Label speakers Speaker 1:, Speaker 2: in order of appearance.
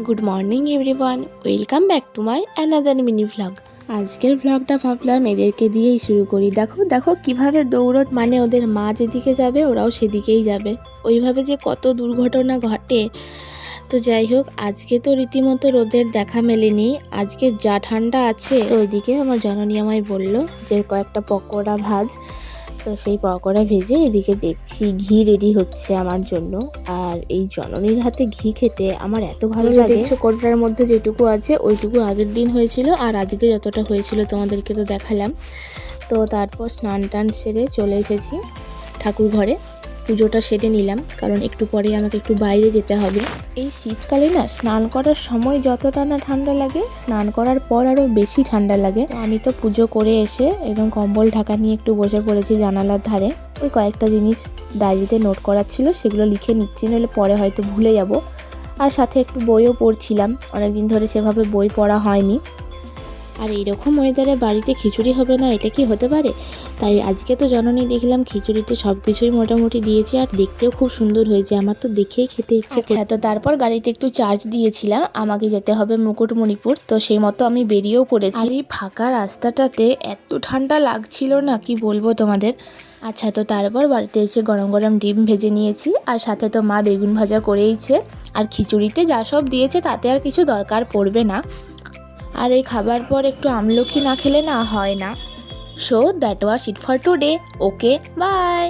Speaker 1: Good morning everyone, welcome back to my another mini vlog. আজকের ভ্লগটা ভাবলাম এদেরকে দিয়েই শুরু করি। দেখো দেখো কিভাবে দৌড়ত, মানে ওদের মা যেদিকে যাবে ওরাও সেদিকেই যাবে। ওইভাবে যে কত দুর্ঘটনা ঘটে। তো যাই হোক, আজকে তো রীতিমতো রোদের দেখা মেলেনি। আজকে যা ঠান্ডা আছে। তো ওইদিকে আমার জননী আমায় বললো যে কয়েকটা পকোড়া ভাজ। তো সেই পকোড়া ভেজে এদিকে দেখছি ঘি রেডি হচ্ছে আমার জন্য। আর এই জননীর হাতে ঘি খেতে আমার এত ভালো লাগে। দেখছো কোটার মধ্যে যেটুকু আছে ওইটুকু আগের দিন হয়েছিল, আর আজকে যতটা হয়েছিল তোমাদেরকে তো দেখালাম। তো তারপর স্নান টান সেরে চলে এসেছি ঠাকুর ঘরে। পুজোটা সেরে নিলাম, কারণ একটু পরে আমাকে একটু বাইরে যেতে হবে। এই শীতকালে না স্নান করার সময় যতটা না ঠান্ডা লাগে, স্নান করার পর আরও বেশি ঠান্ডা লাগে। আমি তো পুজো করে এসে একদম কম্বল ঢাকা নিয়ে একটু বসে পড়েছি জানালার ধারে। ওই কয়েকটা জিনিস ডায়েরিতে নোট করার ছিল, সেগুলো লিখে নিচ্ছি, নইলে পরে হয়তো ভুলে যাব। আর সাথে একটু বইও পড়ছিলাম, অনেকদিন ধরে সেভাবে বই পড়া হয়নি। আর এইরকম ওয়েদারে বাড়িতে খিচুড়ি হবে না, এটা কি হতে পারে? তাই আজকে তো জননী দেখলাম খিচুড়িতে সব কিছুই মোটামুটি দিয়েছে, আর দেখতেও খুব সুন্দর হয়েছে। আমার তো দেখেই খেতে ইচ্ছে করছে। তো তারপর গাড়িতে একটু চার্জ দিয়েছিলাম, আমাকে যেতে হবে মুকুটমণিপুর। তো সেই মতো আমি বেরিয়েও পড়েছি। আর এই ফাঁকা রাস্তাটাতে এত ঠান্ডা লাগছিল না, কি বলবো তোমাদের। আচ্ছা, তো তারপর বাড়িতে এসে গরম গরম ডিম ভেজে নিয়েছি, আর সাথে তো মা বেগুন ভাজা করেইছে। আর খিচুড়িতে যা সব দিয়েছে তাতে আর কিছু দরকার পড়বে না। আর এই খাবার পর একটু আমলকি না খেলে না হয় না। So that was it for today. Okay, by.